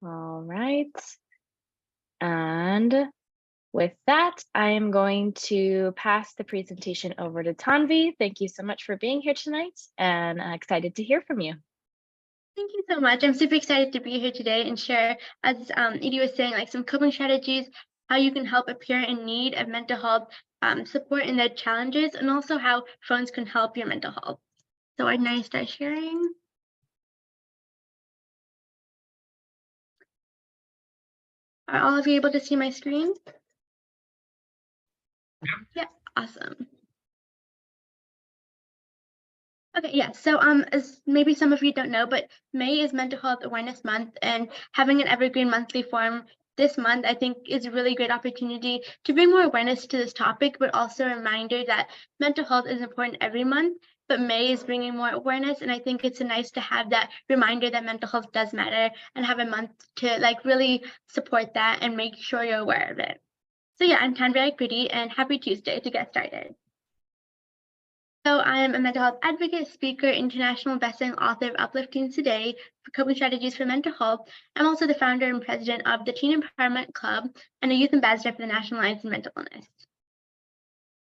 All right. And with that, I am going to pass the presentation over to Tanvi. Thank you so much for being here tonight and excited to hear from you. Thank you so much. I'm super excited to be here today and share, as Edie was saying, like some coping strategies, how you can help a parent in need of mental health support in their challenges, and also how phones can help your mental health. So why don't I start sharing? Are all of you able to see my screen? Yeah, awesome. Okay, yeah. So as maybe some of you don't know, but May is Mental Health Awareness Month, and having an Evergreen monthly forum this month, I think, is a really great opportunity to bring more awareness to this topic, but also a reminder that mental health is important every month. But May is bringing more awareness, and I think it's nice to have that reminder that mental health does matter, and have a month to like really support that and make sure you're aware of it. So yeah, I'm Taanvi Arekapudi, and happy Tuesday to get started. So I am a mental health advocate, speaker, international best-selling author of Uplift Teens Today for coping strategies for mental health. I'm also the founder and president of the Teen Empowerment Club and a youth ambassador for the National Alliance on Mental Illness.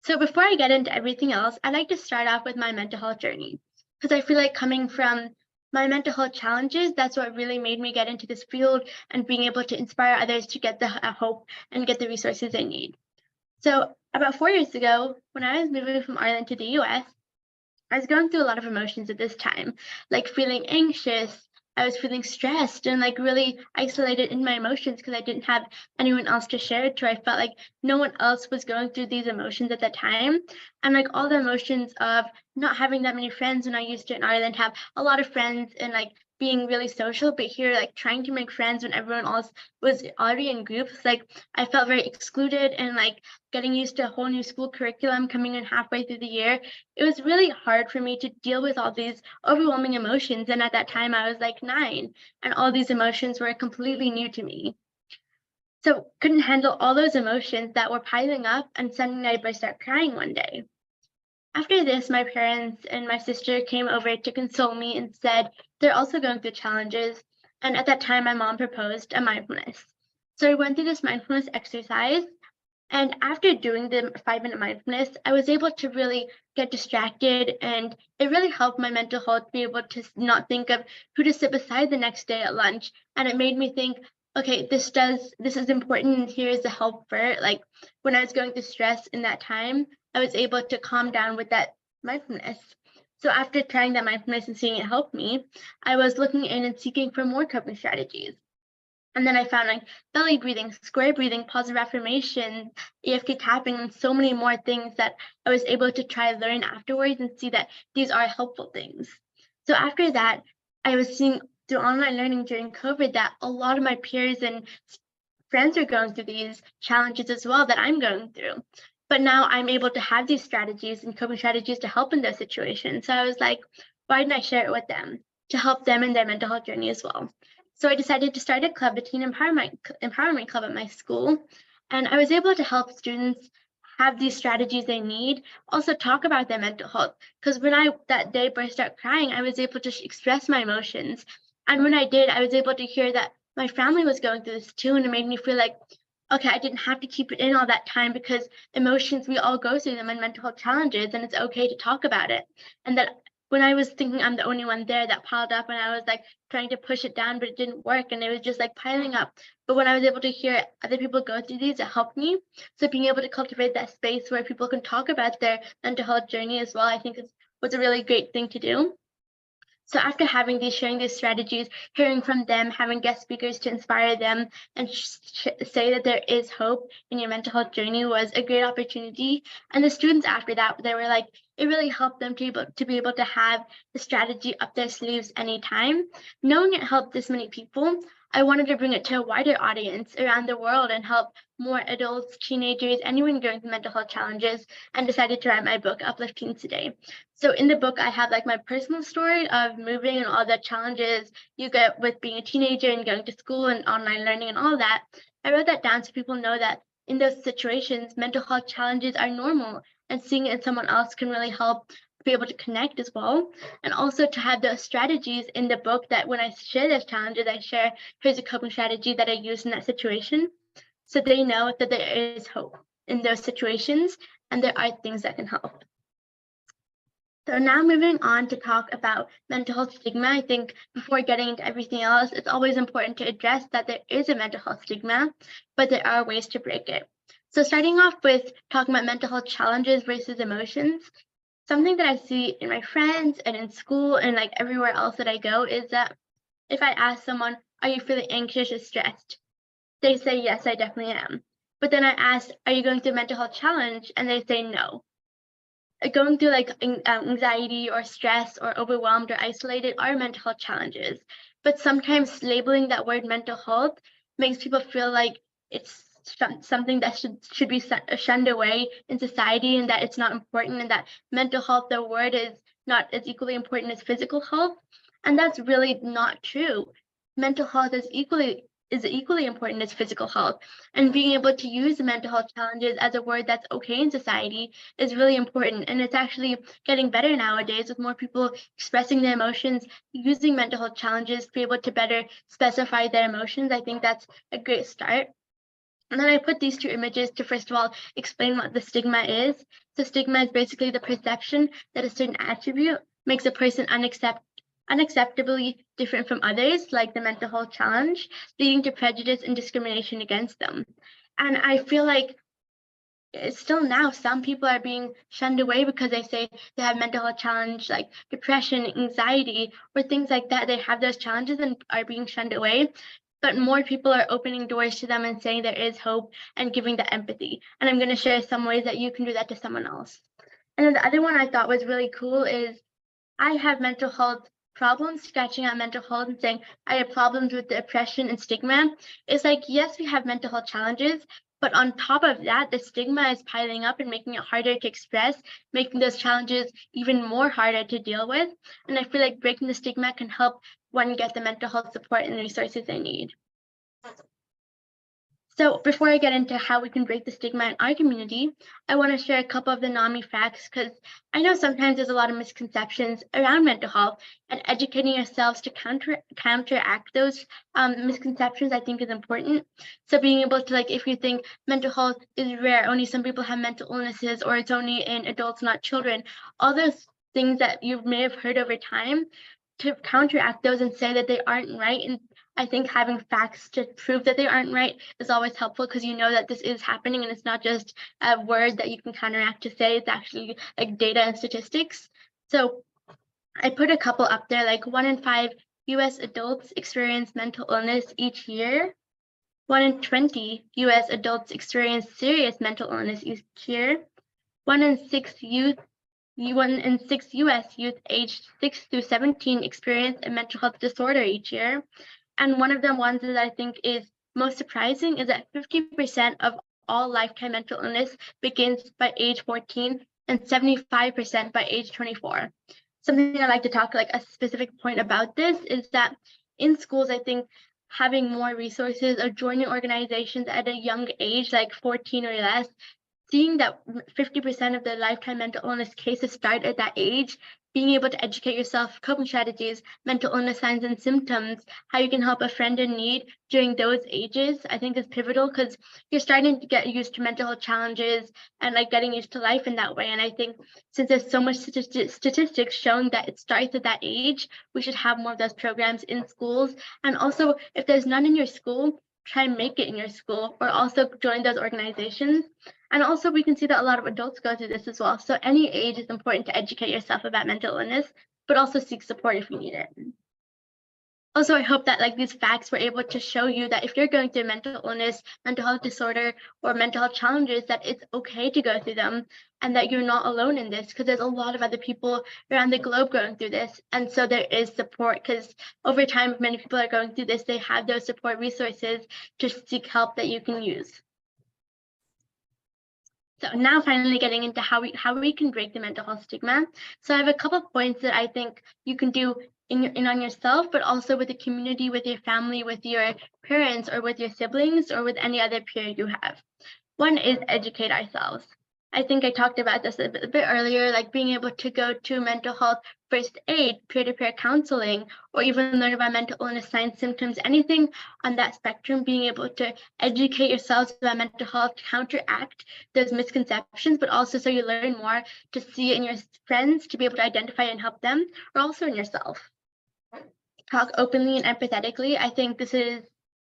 So before I get into everything else, I'd like to start off with my mental health journey, because I feel like coming from my mental health challenges, that's what really made me get into this field and being able to inspire others to get the hope and get the resources they need. So about 4 years ago, when I was moving from Ireland to the US, I was going through a lot of emotions at this time, like feeling anxious. I was feeling stressed and like really isolated in my emotions because I didn't have anyone else to share it to. I felt like no one else was going through these emotions at that time. And like all the emotions of not having that many friends when I used to in Ireland have a lot of friends and like being really social, but here like trying to make friends when everyone else was already in groups, like I felt very excluded and like getting used to a whole new school curriculum coming in halfway through the year. It was really hard for me to deal with all these overwhelming emotions. And at that time, I was like 9, and all these emotions were completely new to me. So couldn't handle all those emotions that were piling up, and suddenly I burst out crying one day. After this, my parents and my sister came over to console me and said they're also going through challenges. And at that time, my mom proposed a mindfulness. So I went through this mindfulness exercise, and after doing the 5-minute mindfulness, I was able to really get distracted, and it really helped my mental health be able to not think of who to sit beside the next day at lunch. And it made me think, okay, this is important, and here's the help for it. Like when I was going through stress in that time, I was able to calm down with that mindfulness. So after trying that mindfulness and seeing it help me, I was looking in and seeking for more coping strategies. And then I found like belly breathing, square breathing, positive affirmation, EFT tapping, and so many more things that I was able to try learn afterwards and see that these are helpful things. So after that, I was seeing through online learning during COVID that a lot of my peers and friends are going through these challenges as well that I'm going through. But now I'm able to have these strategies and coping strategies to help in those situations. So I was like, why didn't I share it with them to help them in their mental health journey as well? So I decided to start a club, a teen empowerment club at my school. And I was able to help students have these strategies they need, also talk about their mental health. Because when I that day burst out crying, I was able to express my emotions. And when I did, I was able to hear that my family was going through this too. And it made me feel like, okay, I didn't have to keep it in all that time, because emotions, we all go through them, and mental health challenges, and it's okay to talk about it. And that when I was thinking I'm the only one there, that piled up, and I was like trying to push it down, but it didn't work, and it was just like piling up. But when I was able to hear other people go through these, it helped me. So being able to cultivate that space where people can talk about their mental health journey as well, I think was a really great thing to do. So after having these, sharing these strategies, hearing from them, having guest speakers to inspire them and say that there is hope in your mental health journey was a great opportunity. And the students after that, they were like, it really helped them to be able to have the strategy up their sleeves anytime. Knowing it helped this many people, I wanted to bring it to a wider audience around the world and help more adults, teenagers, anyone going through mental health challenges, and decided to write my book, Uplift Teens Today. So in the book, I have like my personal story of moving and all the challenges you get with being a teenager and going to school and online learning and all that. I wrote that down so people know that in those situations, mental health challenges are normal, and seeing it in someone else can really help be able to connect as well, and also to have those strategies in the book that when I share those challenges, I share here's a coping strategy that I use in that situation, so they know that there is hope in those situations and there are things that can help. So now moving on to talk about mental health stigma, I think before getting into everything else, it's always important to address that there is a mental health stigma, but there are ways to break it. So starting off with talking about mental health challenges versus emotions, something that I see in my friends and in school and like everywhere else that I go is that if I ask someone, are you feeling anxious or stressed? They say, yes, I definitely am. But then I ask, are you going through a mental health challenge? And they say no. Going through like anxiety or stress or overwhelmed or isolated are mental health challenges. But sometimes labeling that word mental health makes people feel like it's something that should be shunned away in society, and that it's not important, and that mental health, the word, is not as equally important as physical health. And that's really not true. Mental health is equally important as physical health, and being able to use mental health challenges as a word that's okay in society is really important. And it's actually getting better nowadays with more people expressing their emotions, using mental health challenges to be able to better specify their emotions. I think that's a great start. And then I put these two images to first of all explain what the stigma is. So stigma is basically the perception that a certain attribute makes a person unacceptably different from others, like the mental health challenge, leading to prejudice and discrimination against them. And I feel like still now some people are being shunned away because they say they have mental health challenge like depression, anxiety, or things like that. They have those challenges and are being shunned away. But more people are opening doors to them and saying there is hope and giving the empathy. And I'm going to share some ways that you can do that to someone else. And then the other one I thought was really cool is I have mental health problems, scratching out mental health and saying I have problems with depression and stigma. It's like, yes, we have mental health challenges, but on top of that, the stigma is piling up and making it harder to express, making those challenges even more harder to deal with. And I feel like breaking the stigma can help one get the mental health support and resources they need. So before I get into how we can break the stigma in our community, I want to share a couple of the NAMI facts, because I know sometimes there's a lot of misconceptions around mental health, and educating yourselves to counteract those misconceptions I think is important. So being able to, like, if you think mental health is rare, only some people have mental illnesses, or it's only in adults, not children, all those things that you may have heard over time, to counteract those and say that they aren't right. And I think having facts to prove that they aren't right is always helpful, because you know that this is happening and it's not just a word that you can counteract to say, it's actually like data and statistics. So I put a couple up there, like 1 in 5 US adults experience mental illness each year. 1 in 20 US adults experience serious mental illness each year. 1 in 6 US youth aged 6 through 17 experience a mental health disorder each year. And one of the ones that I think is most surprising is that 50% of all lifetime mental illness begins by age 14 and 75% by age 24. Something I like to talk, like a specific point about this, is that in schools, I think having more resources or joining organizations at a young age, like 14 or less, seeing that 50% of the lifetime mental illness cases start at that age, being able to educate yourself, coping strategies, mental illness signs and symptoms, how you can help a friend in need during those ages, I think is pivotal, because you're starting to get used to mental health challenges and like getting used to life in that way. And I think since there's so much statistics showing that it starts at that age, we should have more of those programs in schools. And also, if there's none in your school, try and make it in your school, or also join those organizations. And also we can see that a lot of adults go through this as well. So any age is important to educate yourself about mental illness, but also seek support if you need it. Also, I hope that like these facts were able to show you that if you're going through mental illness, mental health disorder, or mental health challenges, that it's okay to go through them, and that you're not alone in this, because there's a lot of other people around the globe going through this. And so there is support, because over time, if many people are going through this, they have those support resources to seek help that you can use. So now finally getting into how we can break the mental health stigma. So I have a couple of points that I think you can do in on yourself, but also with the community, with your family, with your parents, or with your siblings, or with any other peer you have. One is educate ourselves. I think I talked about this a bit earlier, like being able to go to mental health first aid, peer-to-peer counseling, or even learn about mental illness signs, symptoms, anything on that spectrum, being able to educate yourselves about mental health, counteract those misconceptions, but also so you learn more to see it in your friends, to be able to identify and help them, or also in yourself. Talk openly and empathetically. I think this is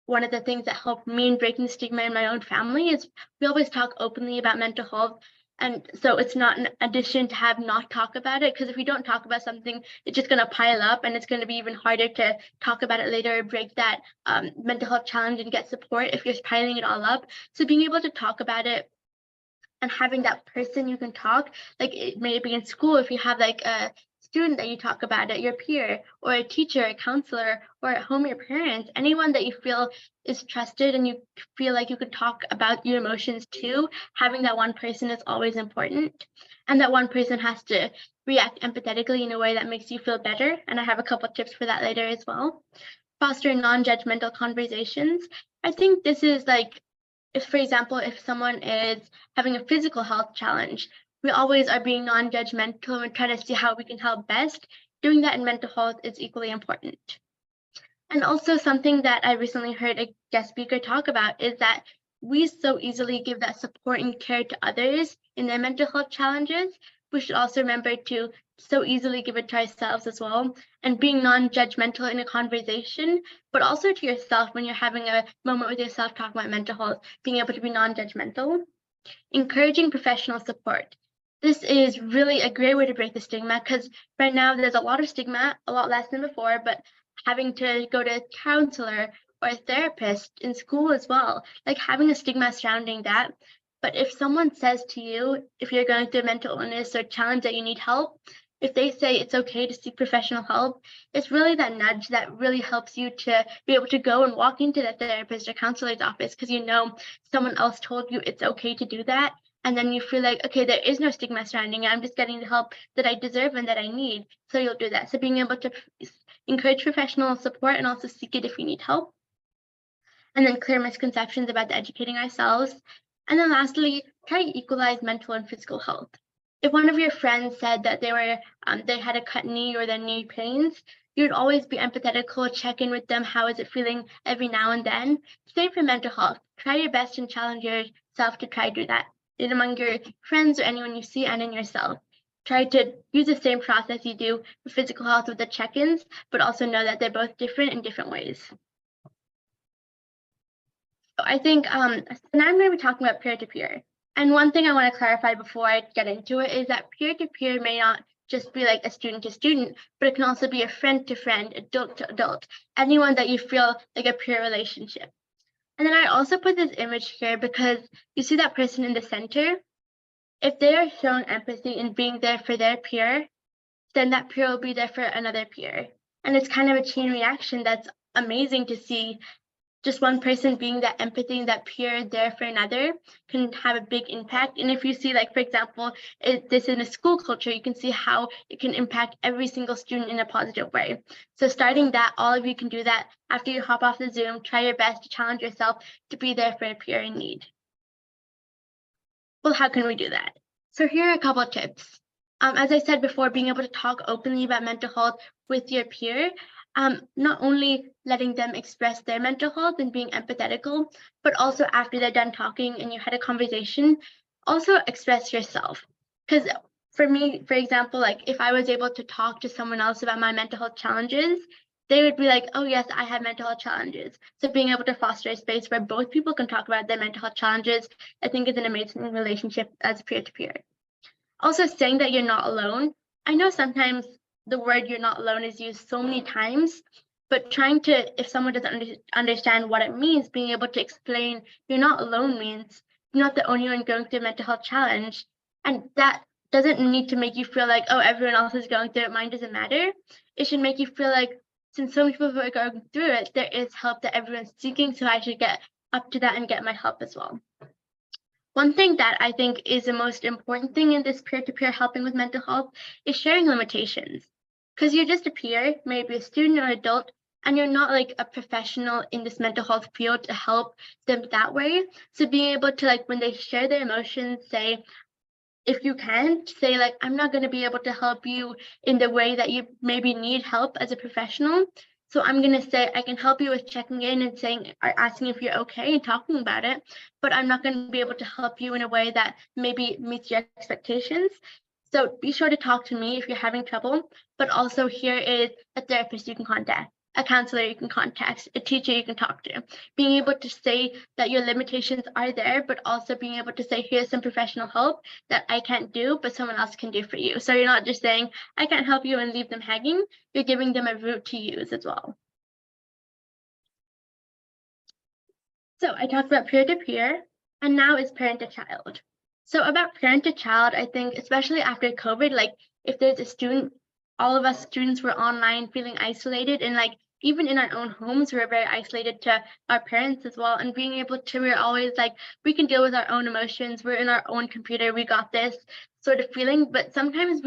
one of the things that helped me in breaking the stigma in my own family is we always talk openly about mental health. And so it's not an addition to have not talk about it, because if we don't talk about something, it's just going to pile up and it's going to be even harder to talk about it later, break that mental health challenge and get support if you're piling it all up. So being able to talk about it and having that person you can talk, like maybe in school, if you have like a student that you talk about it, your peer or a teacher, a counselor, or at home, your parents, anyone that you feel is trusted and you feel like you could talk about your emotions to, having that one person is always important. And that one person has to react empathetically in a way that makes you feel better. And I have a couple tips for that later as well. Foster non-judgmental conversations. I think this is like, if, for example, if someone is having a physical health challenge, we always are being non-judgmental and trying to see how we can help best. Doing that in mental health is equally important. And also something that I recently heard a guest speaker talk about is that we so easily give that support and care to others in their mental health challenges. We should also remember to so easily give it to ourselves as well, and being non-judgmental in a conversation, but also to yourself when you're having a moment with yourself talking about mental health, being able to be non-judgmental. Encouraging professional support. This is really a great way to break the stigma, because right now there's a lot of stigma, a lot less than before, but having to go to a counselor or a therapist in school as well, like having a stigma surrounding that. But if someone says to you, if you're going through a mental illness or challenge that you need help, if they say it's okay to seek professional help, it's really that nudge that really helps you to be able to go and walk into that therapist or counselor's office, because you know someone else told you it's okay to do that. And then you feel like, okay, there is no stigma surrounding it. I'm just getting the help that I deserve and that I need. So you'll do that. So being able to encourage professional support and also seek it if you need help. And then clear misconceptions about educating ourselves. And then lastly, try to equalize mental and physical health. If one of your friends said that they had a cut knee or their knee pains, you'd always be empathetical, check in with them. How is it feeling every now and then? Same for mental health. Try your best and challenge yourself to try to do that in among your friends or anyone you see and in yourself. Try to use the same process you do for physical health with the check-ins, but also know that they're both different in different ways. So I think now I'm going to be talking about peer-to-peer. And one thing I want to clarify before I get into it is that peer-to-peer may not just be like a student to student, but it can also be a friend to friend, adult to adult, anyone that you feel like a peer relationship. And then I also put this image here because you see that person in the center. If they are shown empathy in being there for their peer, then that peer will be there for another peer. And it's kind of a chain reaction that's amazing to see. Just one person being that empathy and that peer there for another can have a big impact. And if you see, like, for example, this in a school culture, you can see how it can impact every single student in a positive way. So starting that, all of you can do that after you hop off the Zoom. Try your best to challenge yourself to be there for a peer in need. Well, how can we do that? So here are a couple of tips. As I said before, being able to talk openly about mental health with your peer, not only letting them express their mental health and being empathetical, but also after they're done talking and you had a conversation, also express yourself. Because for me, for example, like if I was able to talk to someone else about my mental health challenges, they would be like, oh yes, I have mental health challenges. So being able to foster a space where both people can talk about their mental health challenges, I think is an amazing relationship as peer-to-peer. Also saying that you're not alone. I know sometimes the word you're not alone is used so many times, but trying to, if someone doesn't understand what it means, being able to explain you're not alone means you're not the only one going through a mental health challenge. And that doesn't need to make you feel like, oh, everyone else is going through it, mine doesn't matter. It should make you feel like, since so many people are going through it, there is help that everyone's seeking, so I should get up to that and get my help as well. One thing that I think is the most important thing in this peer-to-peer helping with mental health is sharing limitations. Because you're just a peer, maybe a student or adult, and you're not like a professional in this mental health field to help them that way. So being able to, like, when they share their emotions, say, if you can't, say like, I'm not going to be able to help you in the way that you maybe need help as a professional. So I'm going to say I can help you with checking in and saying or asking if you're okay and talking about it, but I'm not going to be able to help you in a way that maybe meets your expectations. So be sure to talk to me if you're having trouble, but also here is a therapist you can contact, a counselor you can contact, a teacher you can talk to. Being able to say that your limitations are there, but also being able to say, here's some professional help that I can't do, but someone else can do for you. So you're not just saying, I can't help you and leave them hanging. You're giving them a route to use as well. So I talked about peer-to-peer, and now it's parent to child. So about parent to child, I think especially after COVID, like if there's a student, all of us students were online feeling isolated, and like even in our own homes, we're very isolated to our parents as well. And being able to, we're always like, we can deal with our own emotions. We're in our own computer. We got this sort of feeling. But sometimes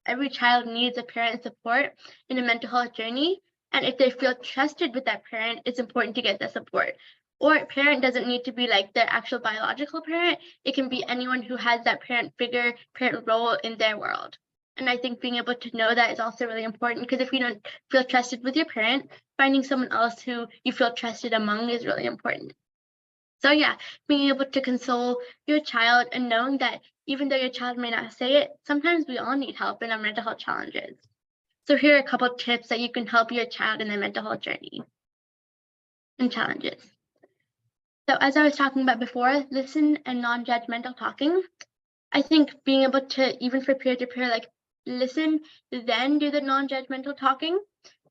every child needs a parent support in a mental health journey. And if they feel trusted with that parent, it's important to get the support. Or parent doesn't need to be like their actual biological parent. It can be anyone who has that parent figure, parent role in their world. And I think being able to know that is also really important, because if you don't feel trusted with your parent, finding someone else who you feel trusted among is really important. So yeah, being able to console your child and knowing that even though your child may not say it, sometimes we all need help in our mental health challenges. So here are a couple of tips that you can help your child in their mental health journey and challenges. So as I was talking about before, listen and non-judgmental talking. I think being able to, even for peer-to-peer, like listen, then do the non-judgmental talking,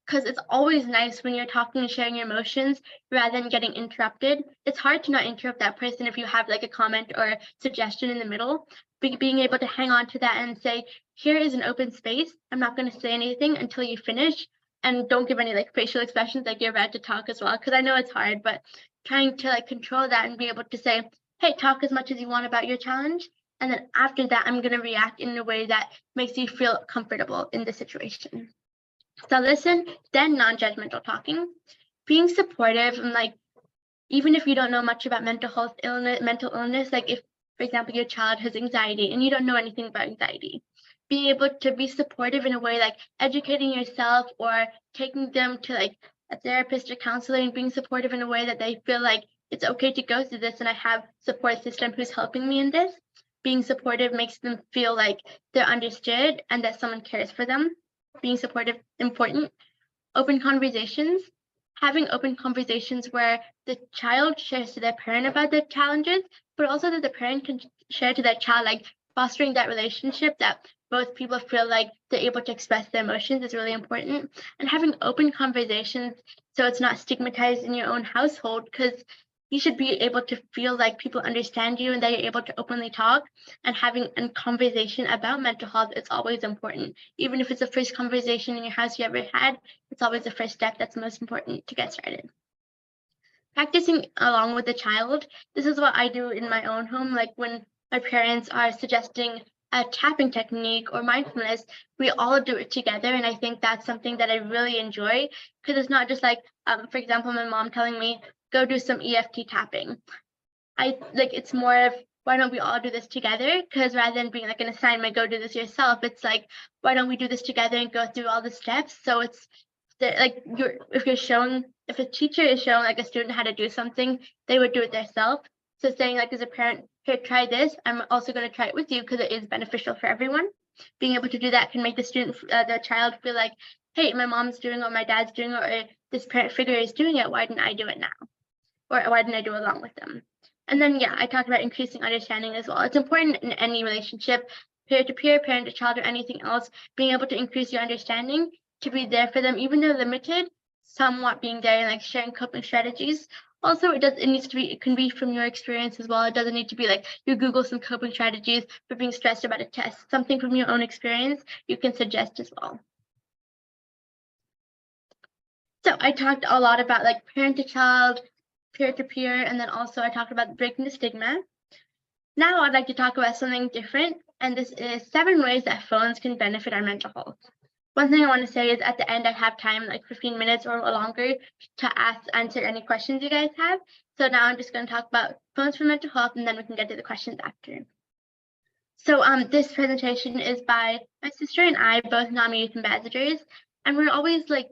because it's always nice when you're talking and sharing your emotions rather than getting interrupted. It's hard to not interrupt that person if you have like a comment or suggestion in the middle. Being able to hang on to that and say, here is an open space. I'm not going to say anything until you finish, and don't give any like facial expressions like you're about to talk as well, because I know it's hard, but trying to like control that and be able to say, hey, talk as much as you want about your challenge. And then after that, I'm going to react in a way that makes you feel comfortable in the situation. So listen, then non-judgmental talking, being supportive, and like, even if you don't know much about mental illness, like if, for example, your child has anxiety and you don't know anything about anxiety, being able to be supportive in a way like educating yourself or taking them to like a therapist or counselor, and being supportive in a way that they feel like it's okay to go through this and I have support system who's helping me in this. Being supportive makes them feel like they're understood and that someone cares for them. Being supportive, important. Open conversations, having open conversations where the child shares to their parent about their challenges, but also that the parent can share to their child, like fostering that relationship that both people feel like they're able to express their emotions is really important. And having open conversations so it's not stigmatized in your own household, because you should be able to feel like people understand you and that you're able to openly talk. And having a conversation about mental health is always important. Even if it's the first conversation in your house you ever had, it's always the first step that's most important to get started. Practicing along with the child. This is what I do in my own home. Like when my parents are suggesting a tapping technique or mindfulness, we all do it together. And I think that's something that I really enjoy, because it's not just like, for example, my mom telling me, go do some EFT tapping. It's more of, why don't we all do this together? Because rather than being like an assignment, go do this yourself, it's like, why don't we do this together and go through all the steps? So it's like if a teacher is showing like a student how to do something, they would do it themselves. So saying like as a parent, here, try this, I'm also going to try it with you because it is beneficial for everyone. Being able to do that can make the child feel like, hey, my mom's doing it, or my dad's doing it, or this parent figure is doing it, why didn't I do it now? Or why didn't I do it along with them? And then, yeah, I talked about increasing understanding as well. It's important in any relationship, peer-to-peer, parent-to-child, or anything else, being able to increase your understanding, to be there for them, even though limited, somewhat being there and like sharing coping strategies. Also, it can be from your experience as well. It doesn't need to be like you Google some coping strategies for being stressed about a test. Something from your own experience you can suggest as well. So I talked a lot about like parent-to-child, peer-to-peer, and then also I talked about breaking the stigma. Now I'd like to talk about something different, and this is 7 ways that phones can benefit our mental health. One thing I want to say is at the end I have time, like 15 minutes or longer, to answer any questions you guys have. So now I'm just going to talk about phones for mental health, and then we can get to the questions after. So this presentation is by my sister and I, both NAMI Youth Ambassadors, and we're always like,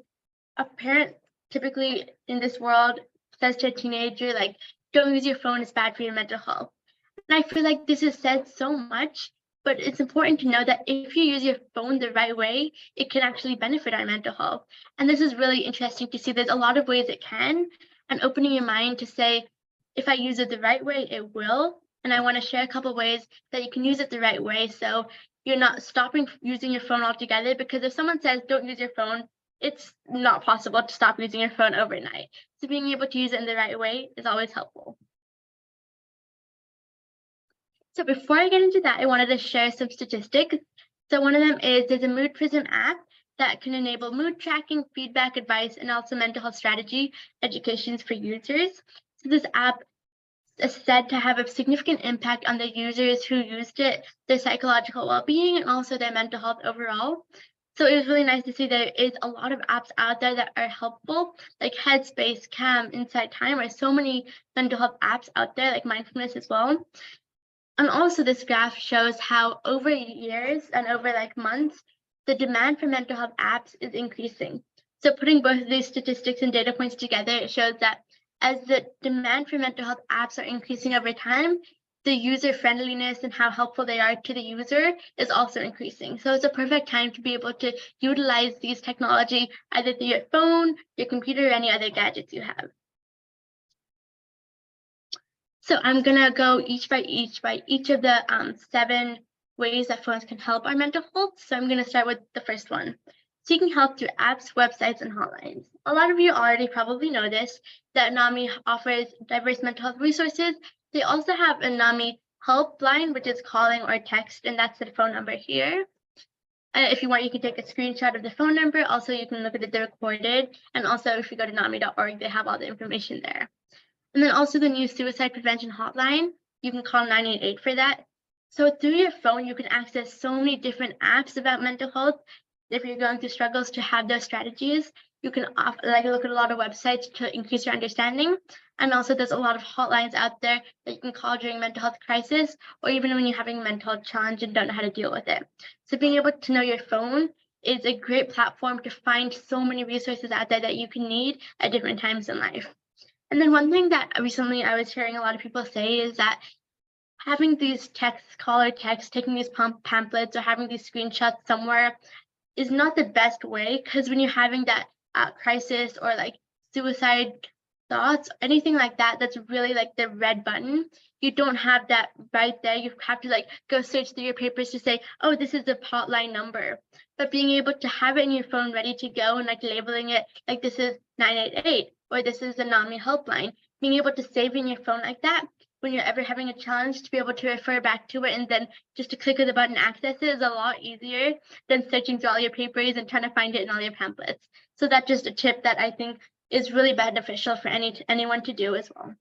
a parent typically in this world says to a teenager, like, don't use your phone, it's bad for your mental health. And I feel like this is said so much, but it's important to know that if you use your phone the right way, it can actually benefit our mental health. And this is really interesting to see. There's a lot of ways it can, and opening your mind to say, if I use it the right way, it will. And I want to share a couple ways that you can use it the right way, so you're not stopping using your phone altogether. Because if someone says don't use your phone, it's not possible to stop using your phone overnight. So being able to use it in the right way is always helpful. So before I get into that, I wanted to share some statistics. So one of them is there's a Mood Prism app that can enable mood tracking, feedback, advice, and also mental health strategy educations for users. So this app is said to have a significant impact on the users who used it, their psychological well-being, and also their mental health overall. So it was really nice to see there is a lot of apps out there that are helpful, like Headspace, Calm, Insight Timer, so many mental health apps out there, like mindfulness as well. And also this graph shows how over years and over like months, the demand for mental health apps is increasing. So putting both of these statistics and data points together, it shows that as the demand for mental health apps are increasing over time, the user friendliness and how helpful they are to the user is also increasing. So it's a perfect time to be able to utilize these technology either through your phone, your computer, or any other gadgets you have. So I'm gonna go each by each of the 7 ways that phones can help our mental health. So I'm gonna start with the first one. Seeking help through apps, websites, and hotlines. A lot of you already probably know this, that NAMI offers diverse mental health resources. They also have a NAMI helpline, which is calling or text, and that's the phone number here. If you want, you can take a screenshot of the phone number. Also, you can look at the recorded. And also, if you go to NAMI.org, they have all the information there. And then also the new suicide prevention hotline, you can call 988 for that. So through your phone, you can access so many different apps about mental health. If you're going through struggles to have those strategies, you can look at a lot of websites to increase your understanding. And also there's a lot of hotlines out there that you can call during mental health crisis, or even when you're having a mental health challenge and don't know how to deal with it. So being able to know your phone is a great platform to find so many resources out there that you can need at different times in life. And then one thing that recently I was hearing a lot of people say is that having these texts, caller texts, taking these pamphlets or having these screenshots somewhere is not the best way, because when you're having that crisis or like suicide thoughts, anything like that, that's really like the red button, you don't have that right there. You have to like go search through your papers to say, oh, this is the hotline number. But being able to have it in your phone ready to go and like labeling it like this is 988 or this is the NAMI helpline, being able to save in your phone like that when you're ever having a challenge, to be able to refer back to it and then just to click of the button access it is a lot easier than searching through all your papers and trying to find it in all your pamphlets. So that's just a tip that I think is really beneficial for anyone to do as well.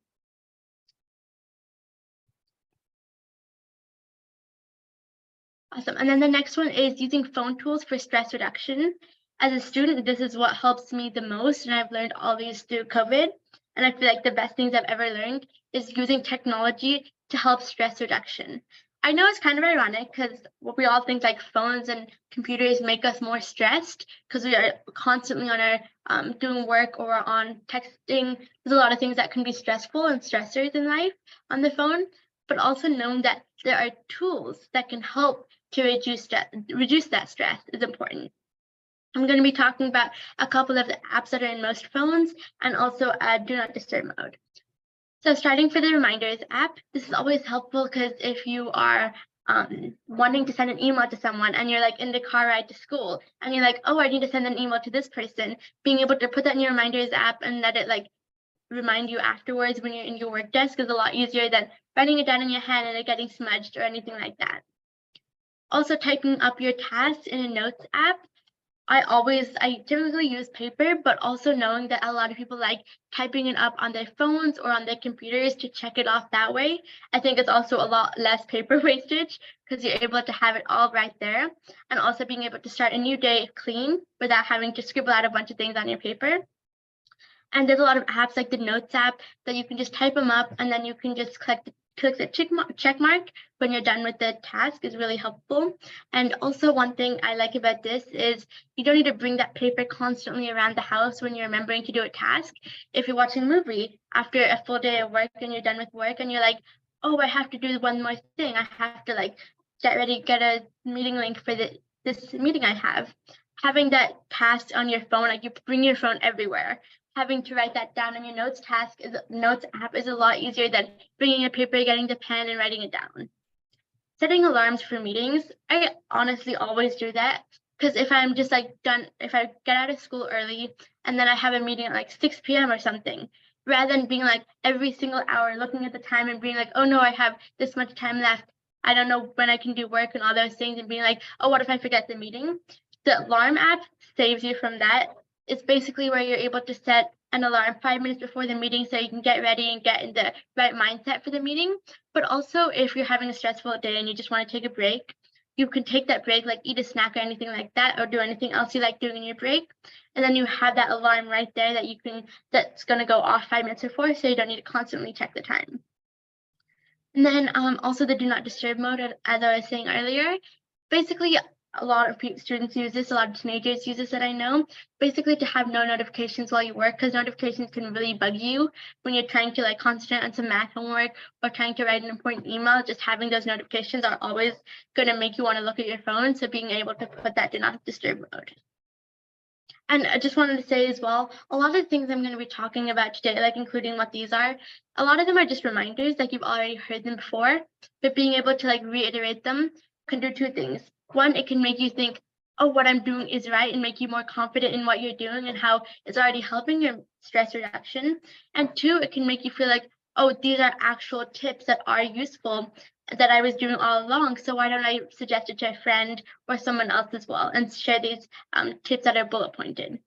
Awesome. And then the next one is using phone tools for stress reduction. As a student, this is what helps me the most, and I've learned all these through COVID. And I feel like the best things I've ever learned is using technology to help stress reduction. I know it's kind of ironic because we all think like phones and computers make us more stressed because we are constantly on our doing work or on texting. There's a lot of things that can be stressful and stressors in life on the phone, but also knowing that there are tools that can help to reduce that stress is important. I'm going to be talking about a couple of the apps that are in most phones and also a do not disturb mode. So starting for the reminders app, this is always helpful because if you are wanting to send an email to someone and you're like in the car ride to school and you're like, oh, I need to send an email to this person, being able to put that in your reminders app and let it like remind you afterwards when you're in your work desk is a lot easier than writing it down in your head and it getting smudged or anything like that. Also typing up your tasks in a notes app. I typically use paper, but also knowing that a lot of people like typing it up on their phones or on their computers to check it off that way. I think it's also a lot less paper wastage because you're able to have it all right there, and also being able to start a new day clean without having to scribble out a bunch of things on your paper. And there's a lot of apps like the Notes app that you can just type them up and then you can just click the check mark when you're done with the task is really helpful. And also one thing I like about this is you don't need to bring that paper constantly around the house when you're remembering to do a task. If you're watching a movie after a full day of work and you're done with work and you're like, oh, I have to do one more thing. I have to like get ready, get a meeting link for this meeting I have. Having that task on your phone, like you bring your phone everywhere. Having to write that down on your notes app is a lot easier than bringing a paper, getting the pen, and writing it down. Setting alarms for meetings, I honestly always do that because if I'm just like done, if I get out of school early and then I have a meeting at like 6 p.m. or something, rather than being like every single hour looking at the time and being like, oh no, I have this much time left. I don't know when I can do work and all those things, and being like, oh, what if I forget the meeting? The alarm app saves you from that. It's basically where you're able to set an alarm 5 minutes before the meeting so you can get ready and get in the right mindset for the meeting. But also, if you're having a stressful day and you just want to take a break, you can take that break, like eat a snack or anything like that, or do anything else you like doing in your break. And then you have that alarm right there that that's going to go off 5 minutes before, so you don't need to constantly check the time. And then also the do not disturb mode, as I was saying earlier. Basically, a lot of students use this, a lot of teenagers use this that I know, basically to have no notifications while you work, because notifications can really bug you when you're trying to like concentrate on some math homework or trying to write an important email. Just having those notifications are always going to make you want to look at your phone, so being able to put that do not disturb mode. And I just wanted to say as well, a lot of the things I'm going to be talking about today, like including what these are, a lot of them are just reminders, like you've already heard them before, but being able to like reiterate them can do two things. One, it can make you think, oh, what I'm doing is right, and make you more confident in what you're doing and how it's already helping your stress reduction. And two, it can make you feel like, oh, these are actual tips that are useful that I was doing all along. So why don't I suggest it to a friend or someone else as well and share these tips that are bullet pointed.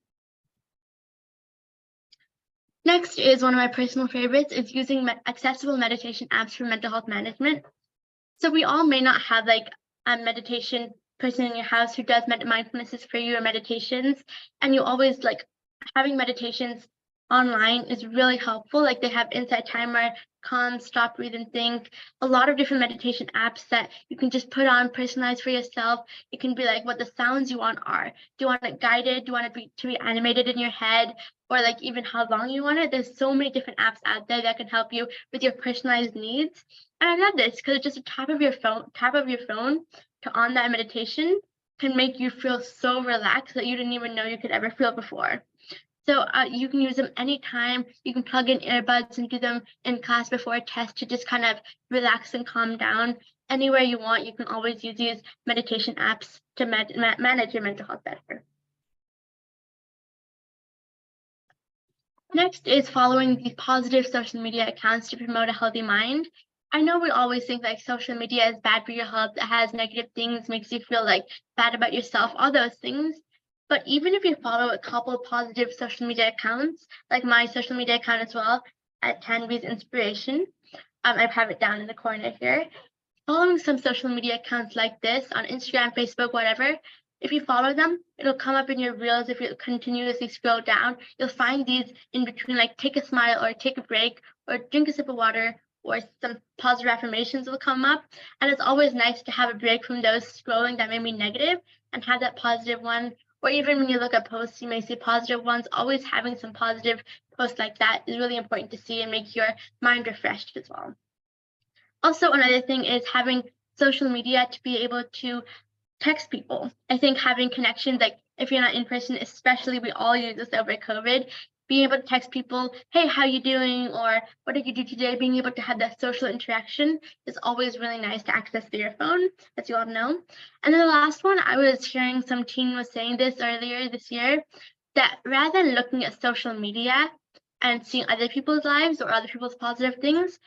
Next is one of my personal favorites, is using accessible meditation apps for mental health management. So we all may not have like a meditation person in your house who does mindfulnesses for you or meditations, and you always like having meditations online is really helpful. Like they have Insight Timer, Calm, Stop, Breathe, and Think, a lot of different meditation apps that you can just put on, personalize for yourself. It can be like what the sounds you want are. Do you want it guided? Do you want it to be animated in your head? Or like even how long you want it? There's so many different apps out there that can help you with your personalized needs. And I love this because it's just a tap of your phone to on that meditation can make you feel so relaxed that you didn't even know you could ever feel before. So you can use them anytime. You can plug in earbuds and do them in class before a test to just kind of relax and calm down. Anywhere you want, you can always use these meditation apps to manage your mental health better. Next is following these positive social media accounts to promote a healthy mind. I know we always think like social media is bad for your health, it has negative things, makes you feel like bad about yourself, all those things. But even if you follow a couple of positive social media accounts, like my social media account as well, at Taanvi's Inspiration, I have it down in the corner here. Following some social media accounts like this on Instagram, Facebook, whatever, if you follow them, it'll come up in your reels. If you continuously scroll down, you'll find these in between, like take a smile or take a break or drink a sip of water, or some positive affirmations will come up. And it's always nice to have a break from those scrolling that may be negative and have that positive one. Or even when you look at posts, you may see positive ones. Always having some positive posts like that is really important to see and make your mind refreshed as well. Also, another thing is having social media to be able to text people. I think having connections, like if you're not in person, especially we all use this over COVID, being able to text people, hey, how you doing? Or what did you do today? Being able to have that social interaction is always really nice to access through your phone, as you all know. And then the last one, I was sharing, some teen was saying this earlier this year, that rather than looking at social media and seeing other people's lives or other people's positive things,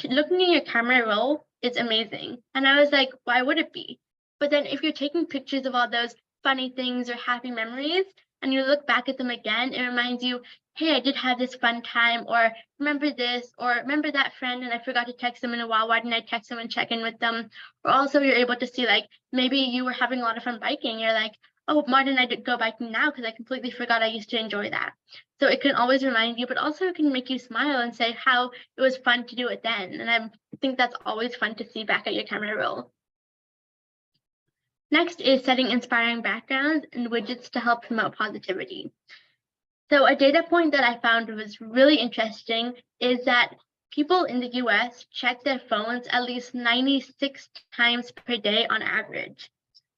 looking at your camera roll is amazing. And I was like, why would it be? But then if you're taking pictures of all those funny things or happy memories and you look back at them again, it reminds you, hey, I did have this fun time, or remember this, or remember that friend and I forgot to text them in a while. Why didn't I text them and check in with them? Or also you're able to see, like, maybe you were having a lot of fun biking. You're like, oh, Martin, I did go biking now because I completely forgot I used to enjoy that. So it can always remind you, but also it can make you smile and say how it was fun to do it then. And I think that's always fun to see back at your camera roll. Next is setting inspiring backgrounds and widgets to help promote positivity. So a data point that I found was really interesting is that people in the US check their phones at least 96 times per day on average.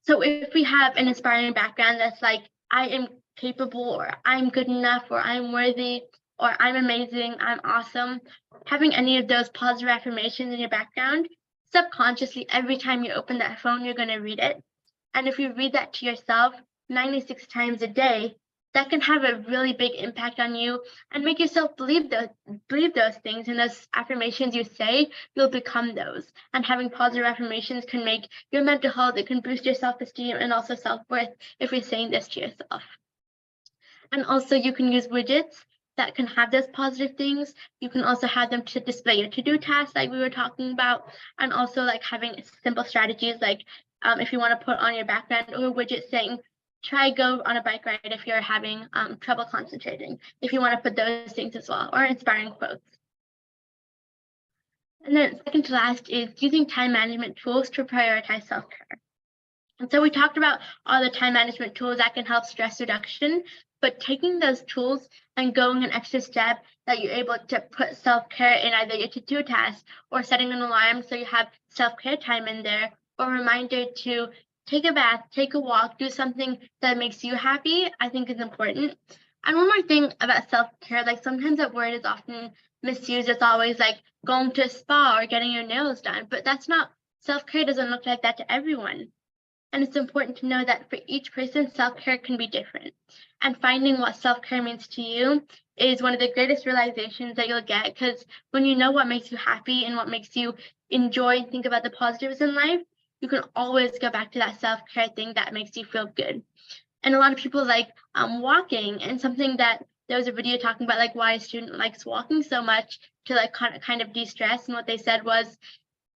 So if we have an inspiring background that's like, I am capable, or I'm good enough, or I'm worthy, or I'm amazing, I'm awesome, having any of those positive affirmations in your background, subconsciously, every time you open that phone, you're going to read it. And if you read that to yourself 96 times a day, that can have a really big impact on you and make yourself believe those things, and those affirmations you say, you'll become those. And having positive affirmations can make your mental health, it can boost your self-esteem and also self-worth if you're saying this to yourself. And also you can use widgets that can have those positive things. You can also have them to display your to-do tasks like we were talking about, and also like having simple strategies like if you want to put on your background or a widget saying, try go on a bike ride if you're having trouble concentrating, if you want to put those things as well, or inspiring quotes. And then second to last is using time management tools to prioritize self-care. And so we talked about all the time management tools that can help stress reduction, but taking those tools and going an extra step that you're able to put self-care in either your to-do tasks or setting an alarm so you have self-care time in there, or a reminder to take a bath, take a walk, do something that makes you happy, I think is important. And one more thing about self-care, like sometimes that word is often misused. It's always like going to a spa or getting your nails done, but that's not, self-care doesn't look like that to everyone. And it's important to know that for each person, self-care can be different. And finding what self-care means to you is one of the greatest realizations that you'll get, because when you know what makes you happy and what makes you enjoy and think about the positives in life, you can always go back to that self-care thing that makes you feel good. And a lot of people like walking, and something that there was a video talking about like why a student likes walking so much to like kind of de-stress. And what they said was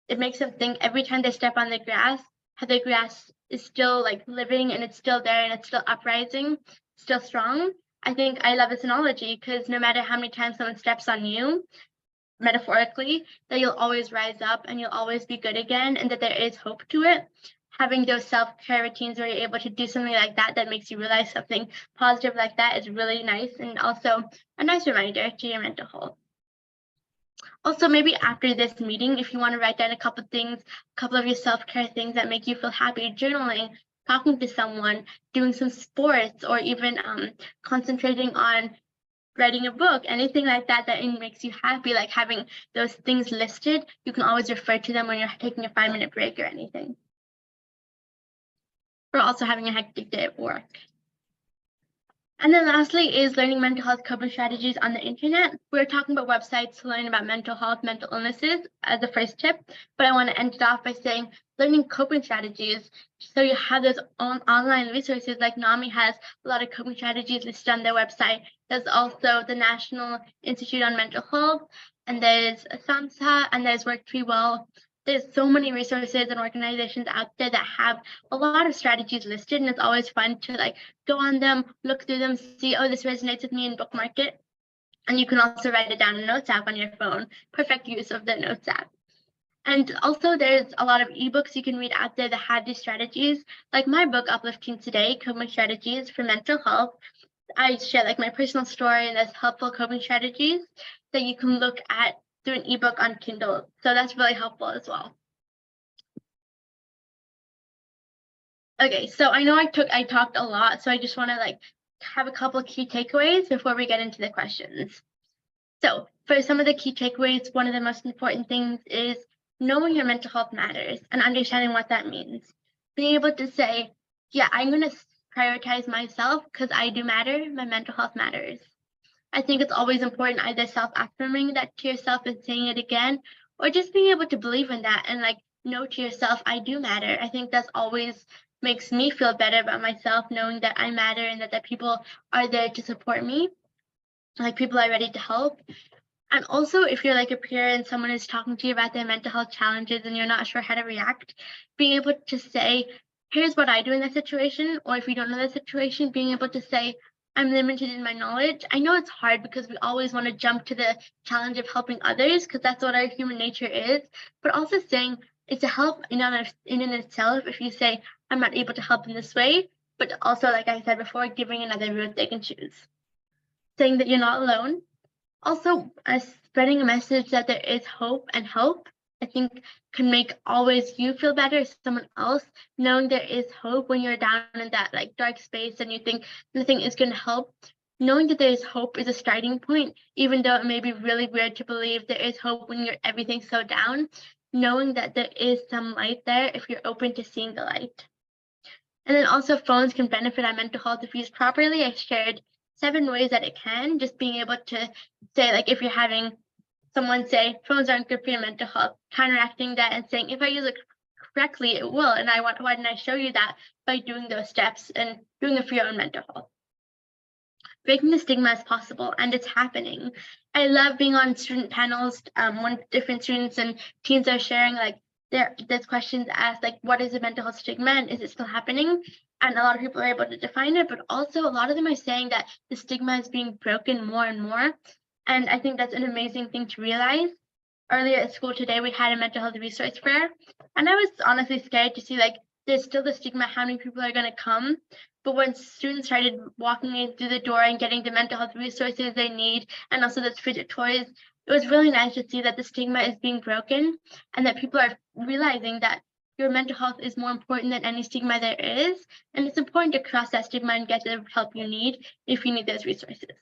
it makes them think every time they step on the grass, how the grass is still like living and it's still there and it's still uprising, still strong. I think I love this analogy because no matter how many times someone steps on you, metaphorically, that you'll always rise up and you'll always be good again, and that there is hope to it. Having those self-care routines where you're able to do something like that makes you realize something positive like that is really nice, and also a nice reminder to your mental health. Also, maybe after this meeting, if you want to write down a couple of your self-care things that make you feel happy, journaling, talking to someone, doing some sports, or even concentrating on writing a book, anything like that makes you happy, like having those things listed, you can always refer to them when you're taking a 5-minute break or anything. Or also having a hectic day at work. And then lastly is learning mental health coping strategies on the internet. We're talking about websites to learn about mental health, mental illnesses as the first tip, but I want to end it off by saying learning coping strategies. So you have those online resources, like NAMI has a lot of coping strategies listed on their website. There's also the National Institute on Mental Health, and there's SAMHSA, and there's Work to Be Well. There's so many resources and organizations out there that have a lot of strategies listed, and it's always fun to like go on them, look through them, see, oh, this resonates with me, and bookmark it. And you can also write it down in Notes app on your phone. Perfect use of the Notes app. And also there's a lot of ebooks you can read out there that have these strategies, like my book, Uplift Teens Today, Coping Strategies for Mental Health. I share like my personal story and there's helpful coping strategies that you can look at through an ebook on Kindle. So that's really helpful as well. Okay, so I know I talked a lot, so I just want to like have a couple of key takeaways before we get into the questions. So for some of the key takeaways, one of the most important things is knowing your mental health matters and understanding what that means. Being able to say, yeah, I'm going to prioritize myself because I do matter, my mental health matters. I think it's always important either self-affirming that to yourself and saying it again, or just being able to believe in that and like know to yourself, I do matter. I think that's always makes me feel better about myself, knowing that I matter and that people are there to support me, like people are ready to help. And also, if you're like a peer and someone is talking to you about their mental health challenges and you're not sure how to react, being able to say, here's what I do in that situation, or if you don't know the situation, being able to say, I'm limited in my knowledge. I know it's hard because we always want to jump to the challenge of helping others because that's what our human nature is, but also saying it's a help in and itself if you say, I'm not able to help in this way, but also, like I said before, giving another route they can choose. Saying that you're not alone. Also, spreading a message that there is hope and help, I think can make always you feel better as someone else, knowing there is hope when you're down in that like dark space and you think nothing is going to help. Knowing that there is hope is a starting point, even though it may be really weird to believe there is hope when you're everything's so down. Knowing that there is some light there if you're open to seeing the light. And then also phones can benefit our mental health if used properly. I shared 7 ways that it can, just being able to say, like, if you're having someone say phones aren't good for your mental health, counteracting that and saying, if I use it correctly, it will. And why didn't I show you that by doing those steps and doing it for your own mental health? Breaking the stigma as possible, and it's happening. I love being on student panels when different students and teens are sharing like there's questions asked like, what is a mental health stigma and is it still happening? And a lot of people are able to define it, but also a lot of them are saying that the stigma is being broken more and more. And I think that's an amazing thing to realize. Earlier at school today, we had a mental health resource fair, and I was honestly scared to see like there's still the stigma how many people are going to come. But when students started walking in through the door and getting the mental health resources they need, and also those fidget toys, it was really nice to see that the stigma is being broken and that people are realizing that your mental health is more important than any stigma there is. And it's important to cross that stigma and get the help you need if you need those resources.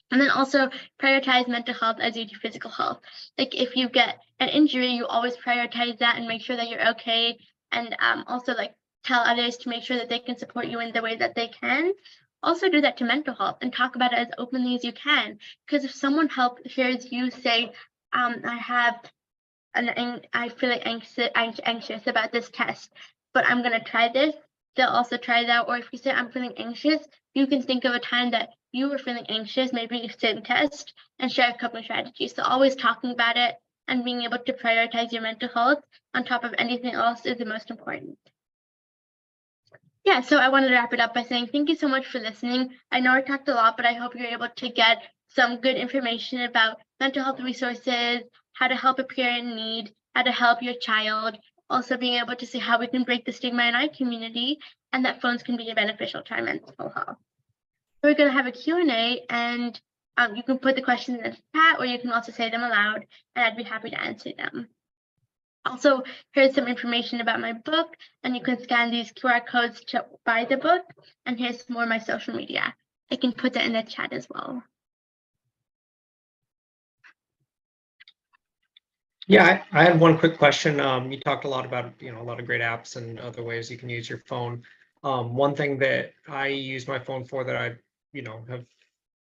And then also prioritize mental health as you do physical health. Like if you get an injury, you always prioritize that and make sure that you're okay. And also like tell others to make sure that they can support you in the way that they can. Also do that to mental health and talk about it as openly as you can. Because if someone hears you say, I feel like anxious about this test, but I'm gonna try this, they'll also try that. Or if you say I'm feeling anxious, you can think of a time that you were feeling anxious, maybe you same test, and share a coping strategy. So always talking about it and being able to prioritize your mental health on top of anything else is the most important. Yeah, so I wanted to wrap it up by saying thank you so much for listening. I know I talked a lot, but I hope you're able to get some good information about mental health resources, how to help a peer in need, how to help your child, also being able to see how we can break the stigma in our community, and that phones can be beneficial to our mental health. So we're going to have a Q&A, and you can put the questions in the chat, or you can also say them aloud, and I'd be happy to answer them. Also, here's some information about my book, and you can scan these QR codes to buy the book. And here's more of my social media. I can put that in the chat as well. Yeah, I had one quick question. You talked a lot about, a lot of great apps and other ways you can use your phone. One thing that I use my phone for that I, have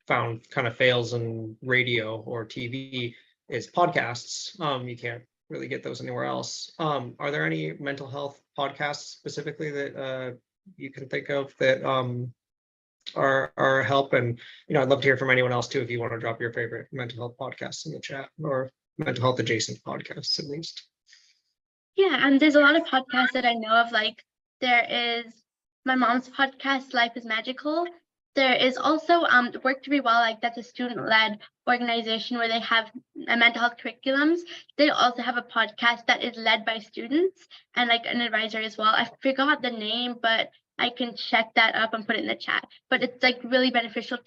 found kind of fails in radio or TV is podcasts. You can't really get those anywhere else. Are there any mental health podcasts specifically that you can think of that are help? And I'd love to hear from anyone else too if you want to drop your favorite mental health podcasts in the chat, or mental health adjacent podcasts at least. Yeah, and there's a lot of podcasts that I know of. Like there is my mom's podcast, Life is Magical. There is also Work to Be Well, like that's a student-led organization where they have mental health curriculums. They also have a podcast that is led by students and like an advisor as well. I forgot the name, but I can check that up and put it in the chat. But it's like really beneficial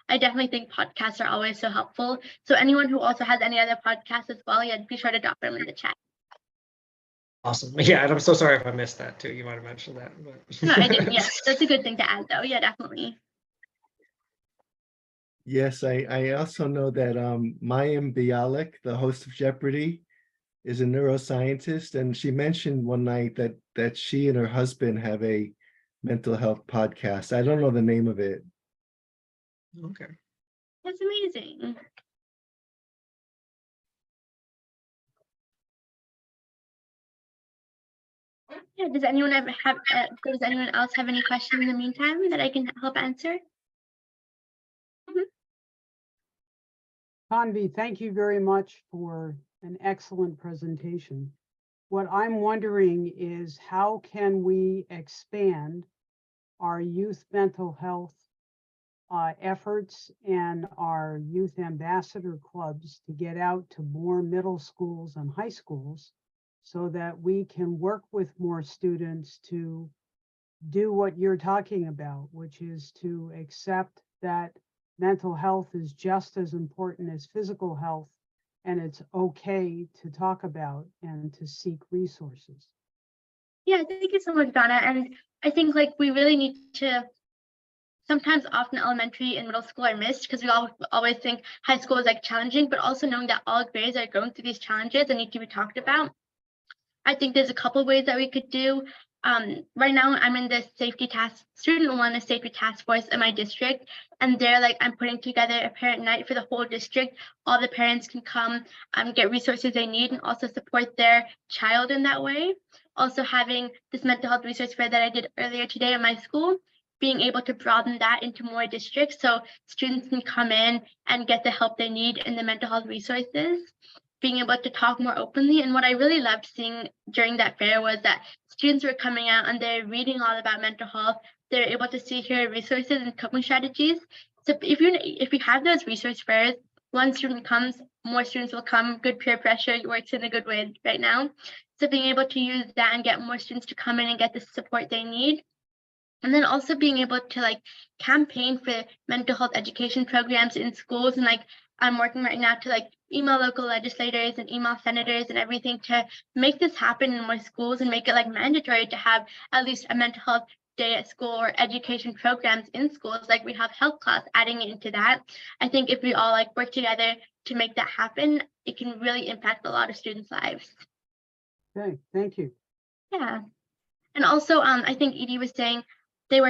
I definitely think podcasts are always so helpful. So anyone who also has any other podcasts as well, yeah, be sure to drop them in the chat. Awesome. Yeah, and I'm so sorry if I missed that too. You might have mentioned that. But... No, I didn't. Yes, that's a good thing to add though. Yeah, definitely. Yes, I also know that Mayim Bialik, the host of Jeopardy, is a neuroscientist, and she mentioned one night that she and her husband have a mental health podcast. I don't know the name of it. Okay. That's amazing. Yeah, does anyone else have any questions in the meantime that I can help answer? Taanvi, thank you very much for an excellent presentation. what I'm wondering is how can we expand our youth mental health efforts and our youth ambassador clubs to get out to more middle schools and high schools so that we can work with more students to do what you're talking about, which is to accept that mental health is just as important as physical health, and it's okay to talk about and to seek resources. Yeah, thank you so much, Donna. And I think like we really need to, sometimes often elementary and middle school are missed because we always think high school is like challenging, but also knowing that all grades are going through these challenges and need to be talked about. I think there's a couple ways that we could do. Right now I'm in the student wellness safety task force in my district, and they're like, I'm putting together a parent night for the whole district. All the parents can come, get resources they need, and also support their child in that way. Also having this mental health resource fair that I did earlier today at my school, being able to broaden that into more districts so students can come in and get the help they need in the mental health resources, being able to talk more openly. And what I really loved seeing during that fair was that students were coming out and they're reading all about mental health. They're able to see here resources and coping strategies. So if you have those resource fairs, one student comes, more students will come. Good peer pressure works in a good way right now. So being able to use that and get more students to come in and get the support they need. And then also being able to like campaign for mental health education programs in schools. And like I'm working right now to like email local legislators and email senators and everything to make this happen in more schools and make it like mandatory to have at least a mental health day at school or education programs in schools. Like we have health class, adding it into that. I think if we all like work together to make that happen, it can really impact a lot of students' lives. Okay, thank you. Yeah. And also I think Edie was saying you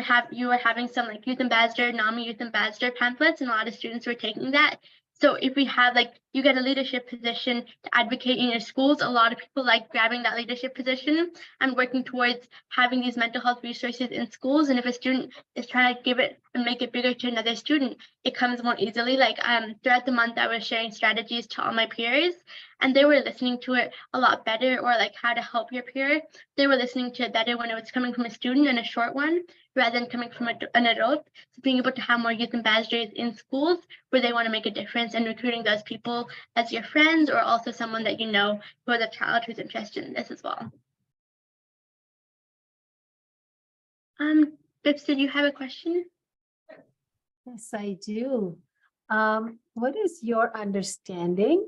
were having some like youth ambassador, NAMI youth ambassador pamphlets, and a lot of students were taking that. So if we have like you get a leadership position to advocate in your schools, a lot of people like grabbing that leadership position and working towards having these mental health resources in schools. And if a student is trying to give it and make it bigger to another student, it comes more easily. Like throughout the month I was sharing strategies to all my peers, and they were listening to it a lot better, or like how to help your peer. They were listening to it better when it was coming from a student and a short one rather than coming from an adult. So being able to have more youth ambassadors in schools where they want to make a difference, and recruiting those people as your friends or also someone that you know who has a child who's interested in this as well. Bips, did you have a question? Yes, I do. What is your understanding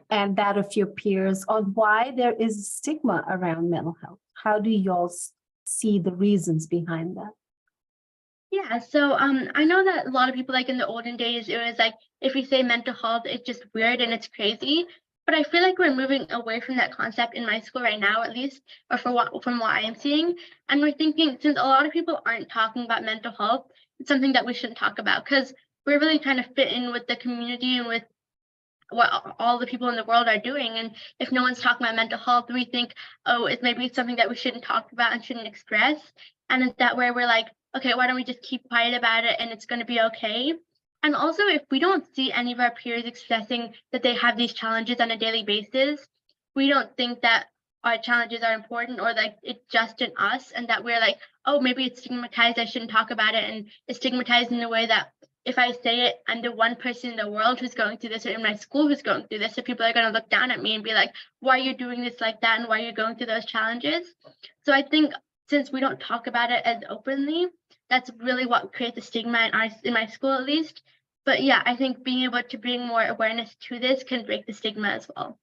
and that of your peers on why there is stigma around mental health? How do y'all see the reasons behind that? Yeah, so I know that a lot of people, like in the olden days, it was like if we say mental health, it's just weird and it's crazy. But I feel like we're moving away from that concept in my school right now, at least, or from what I am seeing. And we're thinking, since a lot of people aren't talking about mental health, it's something that we shouldn't talk about, because we're really trying to fit in with the community and with what all the people in the world are doing. And if no one's talking about mental health, we think, oh, it's maybe something that we shouldn't talk about and shouldn't express. And it's that where we're like, okay, why don't we just keep quiet about it and it's going to be okay? And also, if we don't see any of our peers expressing that they have these challenges on a daily basis, we don't think that our challenges are important, or like it's just in us, and that we're like, oh, maybe it's stigmatized, I shouldn't talk about it. And it's stigmatized in a way that if I say it, I'm the one person in the world who's going through this, or in my school who's going through this. So people are going to look down at me and be like, why are you doing this like that? And why are you going through those challenges? So I think since we don't talk about it as openly, that's really what creates a stigma in my school, at least. But yeah, I think being able to bring more awareness to this can break the stigma as well.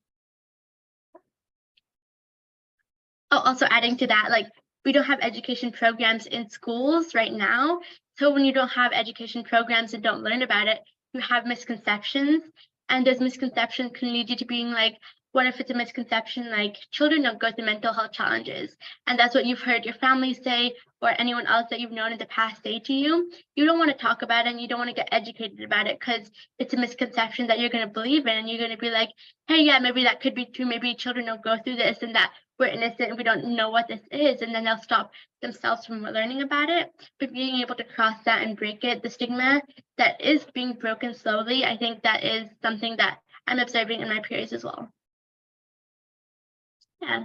Oh, also adding to that, like we don't have education programs in schools right now. So when you don't have education programs and don't learn about it, you have misconceptions. And those misconceptions can lead you to being like, what if it's a misconception like children don't go through mental health challenges? And that's what you've heard your family say, or anyone else that you've known in the past say to you. You don't want to talk about it and you don't want to get educated about it because it's a misconception that you're going to believe in. And you're going to be like, hey, yeah, maybe that could be true. Maybe children don't go through this, and that we're innocent and we don't know what this is. And then they'll stop themselves from learning about it. But being able to cross that and break it, the stigma that is being broken slowly, I think that is something that I'm observing in my peers as well. Yeah.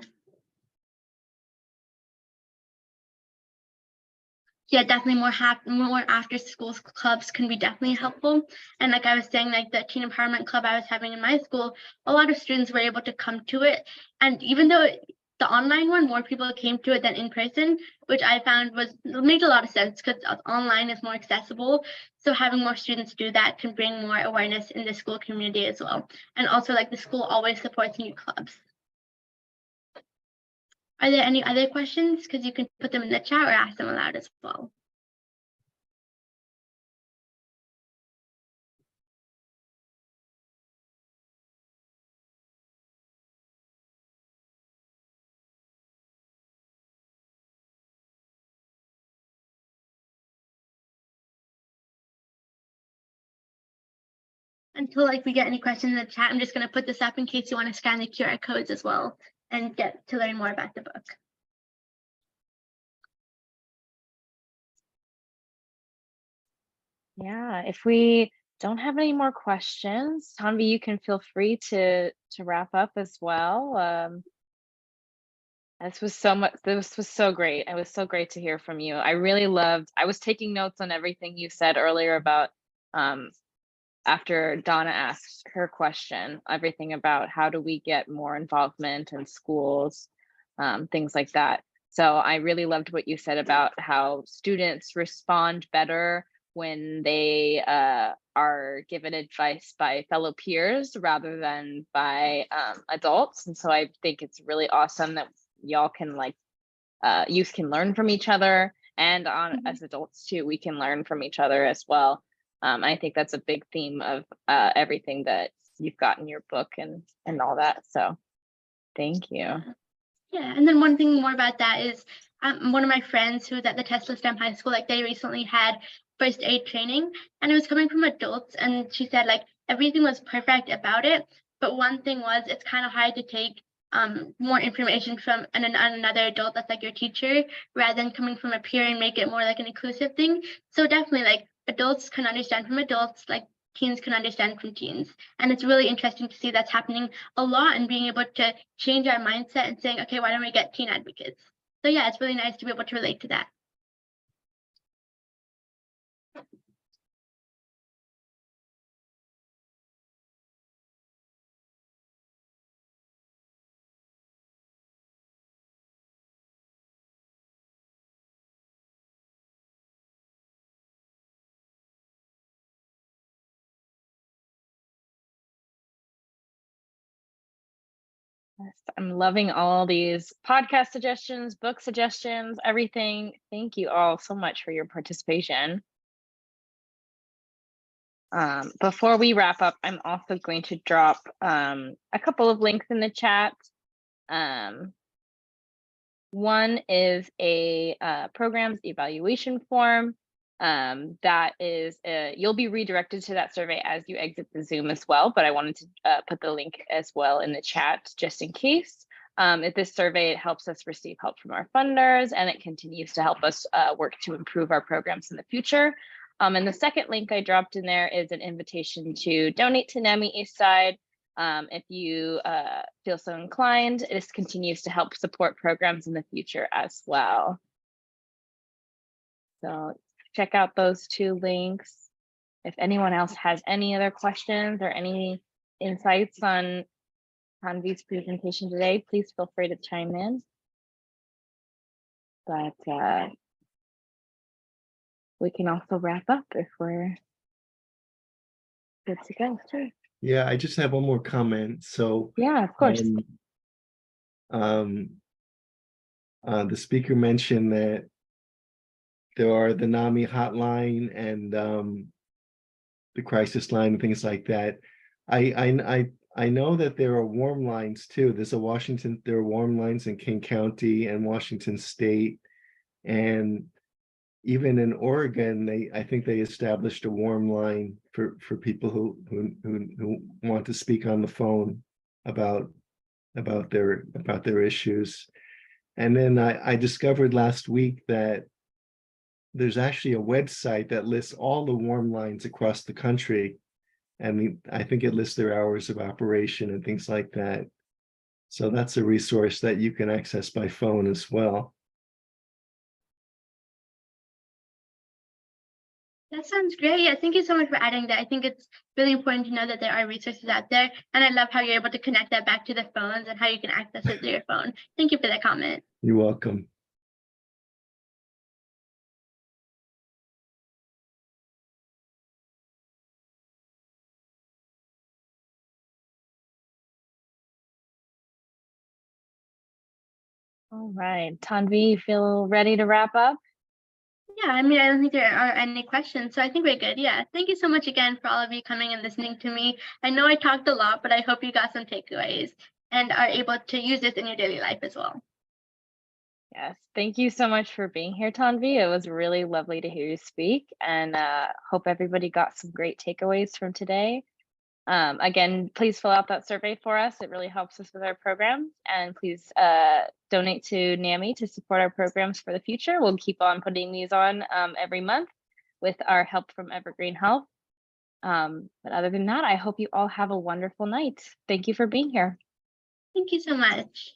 yeah, definitely more after school clubs can be definitely helpful. And like I was saying, like the teen empowerment club I was having in my school, a lot of students were able to come to it. And even though the online one, more people came to it than in person, which I found made a lot of sense because online is more accessible. So having more students do that can bring more awareness in the school community as well. And also, like, the school always supports new clubs. Are there any other questions? Because you can put them in the chat or ask them aloud as well. Until like we get any questions in the chat, I'm just going to put this up in case you want to scan the QR codes as well and get to learn more about the book. Yeah, if we don't have any more questions, Taanvi, you can feel free to wrap up as well. This was so great. It was so great to hear from you. I was taking notes on everything you said earlier about after Donna asked her question, everything about how do we get more involvement in schools, things like that. So I really loved what you said about how students respond better when they are given advice by fellow peers rather than by adults. And so I think it's really awesome that y'all can youth can learn from each other, and as adults too, we can learn from each other as well. I think that's a big theme of everything that you've got in your book and all that. So thank you. Yeah, and then one thing more about that is one of my friends who's at the Tesla STEM High School, like they recently had first aid training, and it was coming from adults, and she said like everything was perfect about it, but one thing was it's kind of hard to take more information from another adult that's like your teacher rather than coming from a peer and make it more like an inclusive thing. So definitely like adults can understand from adults, like teens can understand from teens. And it's really interesting to see that's happening a lot and being able to change our mindset and saying, okay, why don't we get teen advocates? So yeah, it's really nice to be able to relate to that. Yes, I'm loving all these podcast suggestions, book suggestions, everything. Thank you all so much for your participation. Before we wrap up, I'm also going to drop a couple of links in the chat. One is a programs evaluation form. That is, you'll be redirected to that survey as you exit the Zoom as well, but I wanted to put the link as well in the chat just in case. If this survey, it helps us receive help from our funders, and it continues to help us work to improve our programs in the future. And the second link I dropped in there is an invitation to donate to NAMI Eastside. If you feel so inclined, this continues to help support programs in the future as well. So check out those two links. If anyone else has any other questions or any insights on Taanvi's presentation today, please feel free to chime in. But we can also wrap up if we're good to go too. Yeah, I just have one more comment. So yeah, of course. The speaker mentioned that there are the NAMI hotline and the crisis line and things like that. I know that there are warm lines too. There are warm lines in King County and Washington State, and even in Oregon, I think they established a warm line for people who want to speak on the phone about their issues. And then I discovered last week that there's actually a website that lists all the warm lines across the country. And I think it lists their hours of operation and things like that. So that's a resource that you can access by phone as well. That sounds great. Yeah, thank you so much for adding that. I think it's really important to know that there are resources out there. And I love how you're able to connect that back to the phones and how you can access it through your phone. Thank you for that comment. You're welcome. All right, Taanvi, you feel ready to wrap up? Yeah, I mean, I don't think there are any questions, so I think we're good. Yeah, thank you so much again for all of you coming and listening to me. I know I talked a lot, but I hope you got some takeaways and are able to use this in your daily life as well. Yes, thank you so much for being here, Taanvi. It was really lovely to hear you speak, and hope everybody got some great takeaways from today. Again, please fill out that survey for us. It really helps us with our programs. And please donate to NAMI to support our programs for the future. We'll keep on putting these on every month with our help from Evergreen Health. But other than that, I hope you all have a wonderful night. Thank you for being here. Thank you so much.